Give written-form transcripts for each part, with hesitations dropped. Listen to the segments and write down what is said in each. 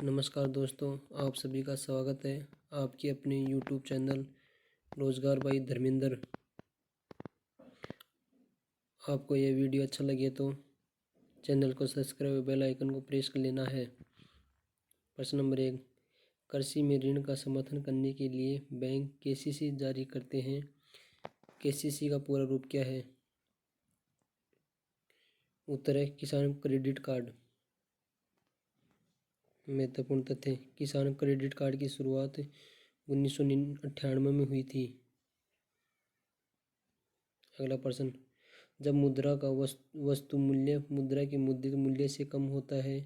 नमस्कार दोस्तों, आप सभी का स्वागत है आपके अपने यूट्यूब चैनल रोजगार बाई धर्मेंद्र। आपको यह वीडियो अच्छा लगे तो चैनल को सब्सक्राइब, बेल आइकन को प्रेस कर लेना है। प्रश्न नंबर 1, कृषि में ऋण का समर्थन करने के लिए बैंक केसीसी जारी करते हैं। केसीसी का पूरा रूप क्या है? उत्तर है किसान क्रेडिट कार्ड। महत्वपूर्ण तथ्य, किसान क्रेडिट कार्ड की शुरुआत 1998 में हुई थी। अगला प्रश्न, जब मुद्रा का वस्तु मूल्य मुद्रा के मुद्रित मूल्य से कम होता है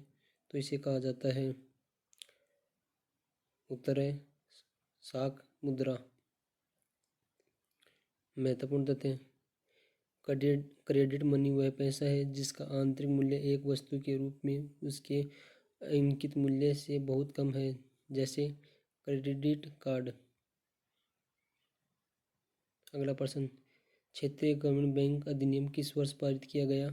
तो इसे कहा जाता है। उत्तर है साख मुद्रा। महत्वपूर्ण तथ्य, क्रेडिट मनी वह पैसा है जिसका आंतरिक मूल्य एक वस्तु के रूप में उसके अंकित मूल्य से बहुत कम है, जैसे क्रेडिट कार्ड। अगला प्रश्न, क्षेत्रीय ग्रामीण बैंक अधिनियम किस वर्ष पारित किया गया?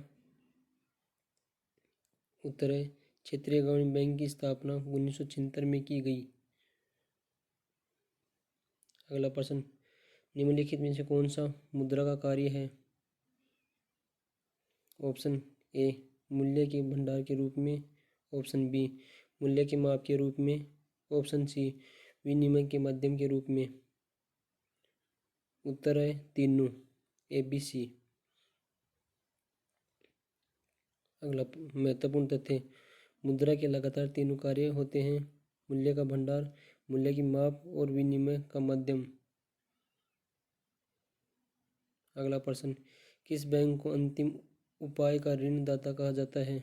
उत्तर है क्षेत्रीय ग्रामीण बैंक की स्थापना 1976 में की गई। अगला प्रश्न, निम्नलिखित में से कौन सा मुद्रा का कार्य है? ऑप्शन ए मूल्य के भंडार के रूप में, ऑप्शन बी मूल्य के माप के रूप में, ऑप्शन सी विनिमय के माध्यम के रूप में। उत्तर है तीनों, ABC। अगला महत्वपूर्ण तथ्य, मुद्रा के लगातार तीनों कार्य होते हैं: मूल्य का भंडार, मूल्य की माप और विनिमय का माध्यम। अगला प्रश्न, किस बैंक को अंतिम उपाय का ऋणदाता कहा जाता है?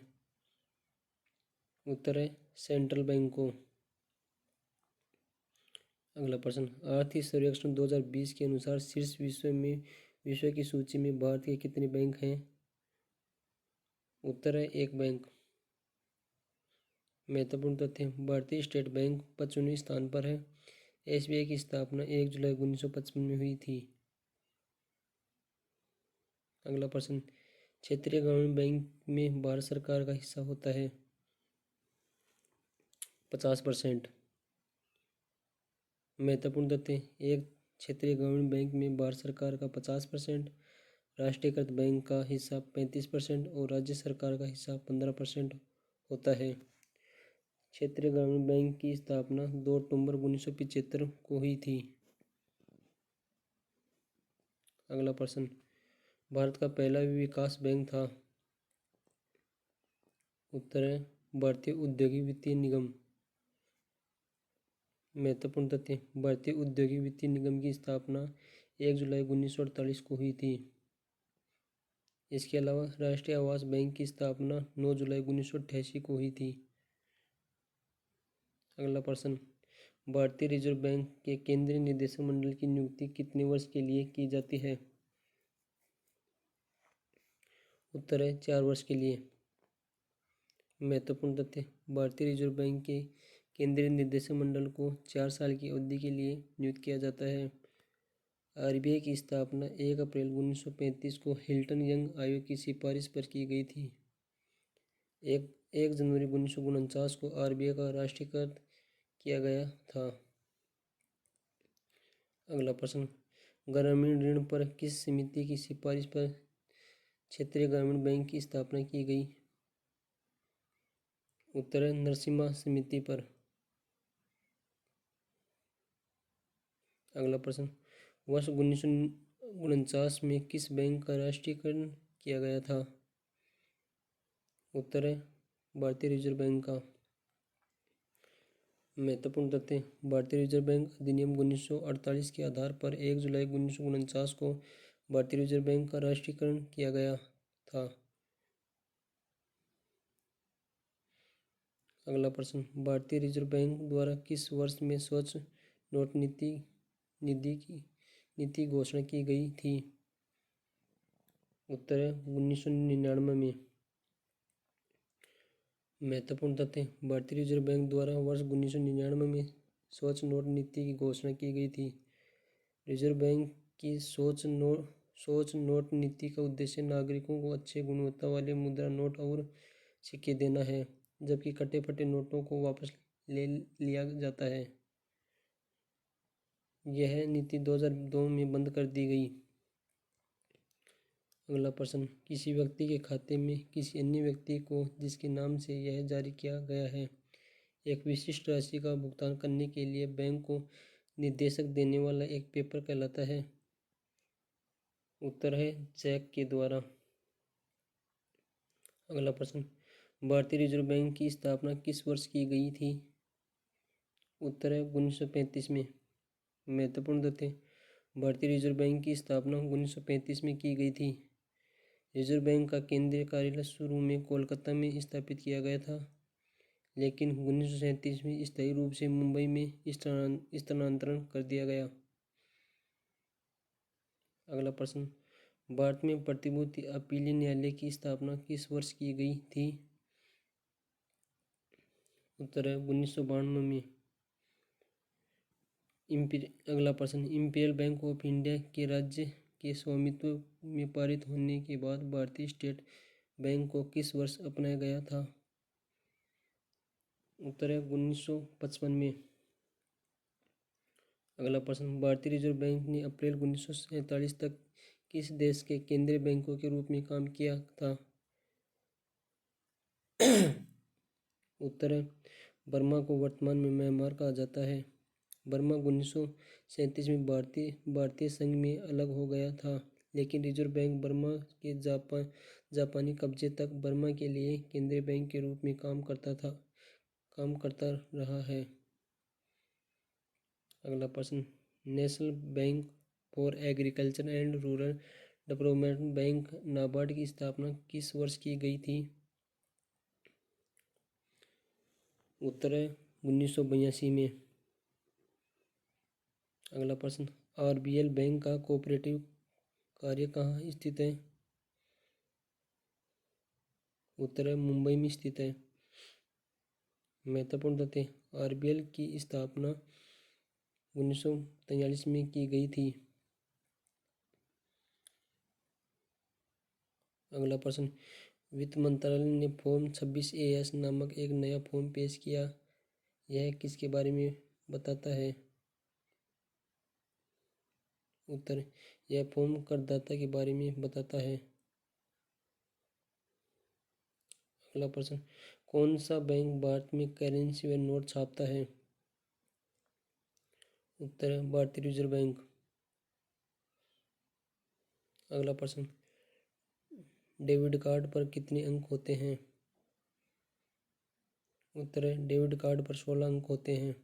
उत्तर है सेंट्रल बैंक को। अगला प्रश्न, आर्थिक सर्वेक्षण 2020 के अनुसार शीर्ष विश्व की सूची में भारत के कितने बैंक हैं? उत्तर है एक बैंक। महत्वपूर्ण तथ्य, भारतीय स्टेट बैंक 55वें स्थान पर है। SBI की स्थापना 1 जुलाई 1955 में हुई थी। अगला प्रश्न, क्षेत्रीय ग्रामीण बैंक में भारत सरकार का हिस्सा होता है 50%। महत्वपूर्ण तथ्य, एक क्षेत्रीय ग्रामीण बैंक में भारत सरकार का 50%, राष्ट्रीयकृत बैंक का हिस्सा 35% और राज्य सरकार का हिस्सा 15% होता है। क्षेत्रीय ग्रामीण बैंक की स्थापना 2 अक्टूबर 1975 को हुई थी। अगला प्रश्न, भारत का पहला विकास बैंक था? उत्तर है भारतीय औद्योगिक वित्तीय निगम। महत्वपूर्ण तथ्य, भारतीय औद्योगिक वित्तीय निगम की स्थापना 1 जुलाई 1948 को हुई थी। इसके अलावा राष्ट्रीय आवास बैंक की स्थापना 9 जुलाई 1988 को हुई थी। अगला प्रश्न, भारतीय रिजर्व बैंक के केंद्रीय निदेशक मंडल की नियुक्ति कितने वर्ष के लिए की जाती है? उत्तर है 4 वर्ष के लिए। महत्वपूर्ण तथ्य, भारतीय रिजर्व बैंक के केंद्रीय निदेशक मंडल को 4 साल की अवधि के लिए नियुक्त किया जाता है। RBI की स्थापना 1 अप्रैल 1935 को हिल्टन यंग आयोग की सिफारिश पर की गई थी। 1 जनवरी 1949 को RBI का राष्ट्रीयकृत किया गया था। अगला प्रश्न, ग्रामीण ऋण पर किस समिति की सिफारिश पर क्षेत्रीय ग्रामीण बैंक की स्थापना की गई? उत्तर है नरसिम्हा समिति पर। अगला प्रश्न, वर्ष 1949 में किस बैंक का राष्ट्रीयकरण किया गया था? उत्तर है भारतीय रिजर्व बैंक का। महत्वपूर्ण तथ्य, भारतीय रिजर्व बैंक अधिनियम 1948 के आधार पर 1 जुलाई 1949 को भारतीय रिजर्व बैंक का राष्ट्रीयकरण किया गया था। अगला प्रश्न, भारतीय रिजर्व बैंक द्वारा किस वर्ष में स्वच्छ नोट नीति घोषणा की गई थी? उत्तर है 1999 में। महत्वपूर्ण तथ्य, भारतीय रिजर्व बैंक द्वारा वर्ष 1999 में स्वच्छ नोट नीति की घोषणा की गई थी। रिजर्व बैंक की स्वच्छ नोट नीति का उद्देश्य नागरिकों को अच्छे गुणवत्ता वाले मुद्रा नोट और सिक्के देना है, जबकि कटे फटे नोटों को वापस ले लिया जाता है। यह नीति 2002 में बंद कर दी गई। अगला प्रश्न, किसी व्यक्ति के खाते में किसी अन्य व्यक्ति को जिसके नाम से यह जारी किया गया है एक विशिष्ट राशि का भुगतान करने के लिए बैंक को निर्देशक देने वाला एक पेपर कहलाता है। उत्तर है चेक के द्वारा। अगला प्रश्न, भारतीय रिजर्व बैंक की स्थापना किस वर्ष की गई थी? उत्तर है 1935 में। महत्वपूर्ण तथ्य, भारतीय रिजर्व बैंक की स्थापना 1935 में की गई थी। रिजर्व बैंक का केंद्रीय कार्यालय शुरू में कोलकाता में स्थापित किया गया था, लेकिन 1937 में स्थायी रूप से मुंबई में स्थानांतरण कर दिया गया। अगला प्रश्न, भारत में प्रतिभूति अपीलीय न्यायालय की स्थापना किस वर्ष की गई थी? उत्तर है 1992 में। अगला प्रश्न, इंपीरियल बैंक ऑफ इंडिया के राज्य के स्वामित्व में पारित होने के बाद भारतीय स्टेट बैंक को किस वर्ष अपनाया गया था? उत्तर है 1955 में। अगला प्रश्न, भारतीय रिजर्व बैंक ने अप्रैल 1947 तक किस देश के केंद्रीय बैंकों के रूप में काम किया था? उत्तर है बर्मा को वर्तमान में म्यांमार कहा जाता है। बर्मा 1937 में भारतीय संघ में अलग हो गया था, लेकिन रिजर्व बैंक बर्मा के जापानी कब्जे तक बर्मा के लिए केंद्रीय बैंक के रूप में काम करता रहा है। अगला प्रश्न, national bank for agriculture and rural development bank NABARD की स्थापना किस वर्ष की गई थी? उत्तर है 1982 में। अगला प्रश्न, आरबीएल बैंक का कोऑपरेटिव कार्य कहाँ स्थित है? उत्तर है मुंबई में स्थित है। महत्वपूर्ण तथ्य, आरबीएल की स्थापना 1943 में की गई थी। अगला प्रश्न, वित्त मंत्रालय ने फॉर्म 26A नामक एक नया फॉर्म पेश किया। यह किसके बारे में बताता है? उत्तर, यह फॉर्म करदाता के बारे में बताता है। अगला प्रश्न, कौन सा बैंक भारत में करेंसी व नोट छापता है? उत्तर है भारतीय रिजर्व बैंक। अगला प्रश्न, डेबिट कार्ड पर कितने अंक होते हैं? उत्तर है डेबिट कार्ड पर 16 अंक होते हैं।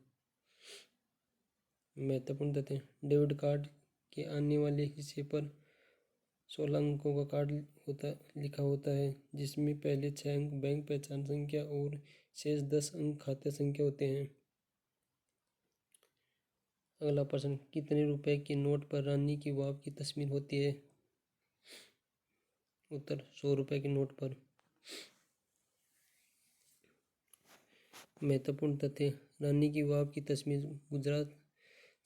महत्वपूर्ण तथ्य, डेबिट कार्ड के आने वाले हिस्से पर 16 अंकों का कार्ड लिखा होता है, जिसमें पहले 6 अंक बैंक पहचान संख्या और शेष 10 अंक खाते संख्या होते हैं। अगला प्रश्न, कितने रुपए के नोट पर रानी की वाव की तस्वीर होती है? उत्तर, 100 रुपए के नोट पर। महत्वपूर्ण तथ्य, रानी की वाव की तस्वीर गुजरात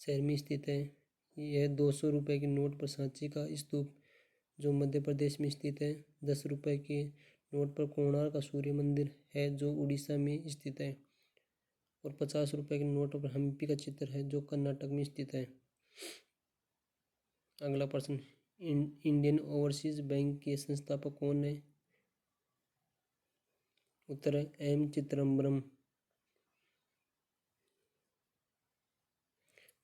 शहर में स्थित है। यह 200 रुपए के नोट पर सांची का स्तूप जो मध्य प्रदेश में स्थित है। 10 रुपए के नोट पर कोणार्क का सूर्य मंदिर है जो उड़ीसा में स्थित है। और 50 रुपए के नोट पर हम्पी का चित्र है जो कर्नाटक में स्थित है। अगला प्रश्न, इंडियन ओवरसीज बैंक के संस्थापक कौन है? उत्तर है एम चिदम्बरम।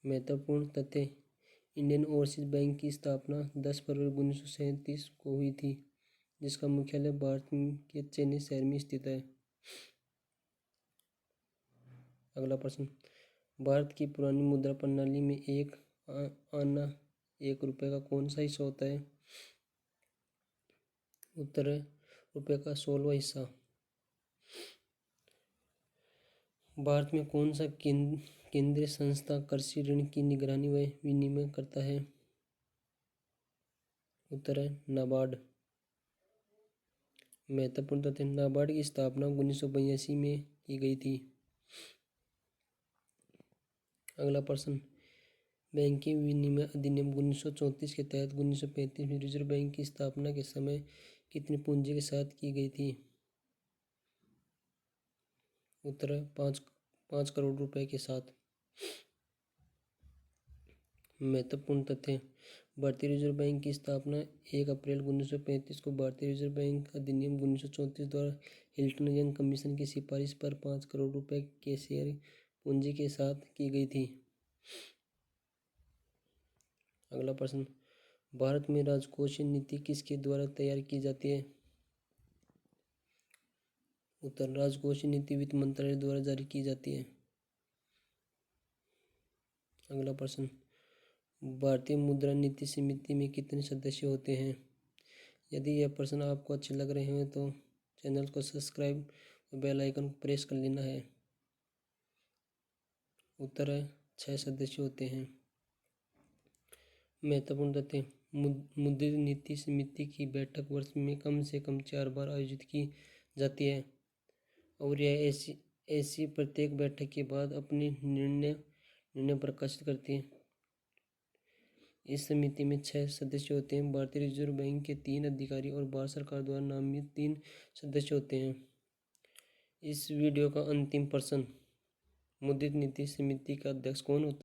महत्वपूर्ण तथ्य, इंडियन ओवरसीज बैंक की स्थापना 10 फरवरी 1937 को हुई थी, जिसका मुख्यालय भारत के चेन्नई शहर में स्थित है। अगला प्रश्न, भारत की पुरानी मुद्रा प्रणाली में एक आना 1 रुपये का कौन सा हिस्सा होता है? उत्तर है रुपये का 16वां हिस्सा। भारत में कौन सा केंद्रीय संस्था कृषि ऋण की निगरानी व विनियमन करता है? उत्तर है नाबार्ड। महत्वपूर्ण तथ्य, नाबार्ड की स्थापना 1982 में की गई थी। अगला प्रश्न, बैंकिंग विनियमन अधिनियम 1934 के तहत 1935 में रिजर्व बैंक की स्थापना के समय कितनी पूंजी के साथ की गई थी? उत्तर है 5 5 करोड़ रुपए के साथ। महत्वपूर्ण तथ्य। भारतीय रिजर्व बैंक की स्थापना 1 अप्रैल 1935 को भारतीय रिजर्व बैंक अधिनियम 1934 द्वारा हिल्टन यंग कमीशन की सिफारिश पर 5 करोड़ रुपए के शेयर पूंजी के साथ की गई थी। अगला प्रश्न। भारत में राजकोषीय नीति किसके द्वारा तैयार की जाती है? उत्तर। राजकोषीय नीति वित्त मंत्रालय द्वारा जारी की जाती है। अगला प्रश्न। भारतीय मुद्रा नीति समिति में कितने सदस्य होते हैं? यदि यह प्रश्न आपको अच्छे लग रहे हैं तो चैनल को सब्सक्राइब और बेल आइकन को प्रेस कर लेना है। उत्तर है 6 सदस्य होते हैं। महत्वपूर्ण तथ्य। मुद्रा नीति समिति की बैठक वर्ष में कम से कम 4 बार आयोजित की जाती है और यह ऐसी प्रत्येक बैठक के बाद अपने निर्णय प्रकाशित करती है। इस समिति में 6 सदस्य होते हैं। भारतीय रिजर्व बैंक के 3 अधिकारी और भारत सरकार द्वारा नामित 3 सदस्य होते हैं। इस वीडियो का अंतिम प्रश्न। मुद्रा नीति समिति का अध्यक्ष कौन होता है?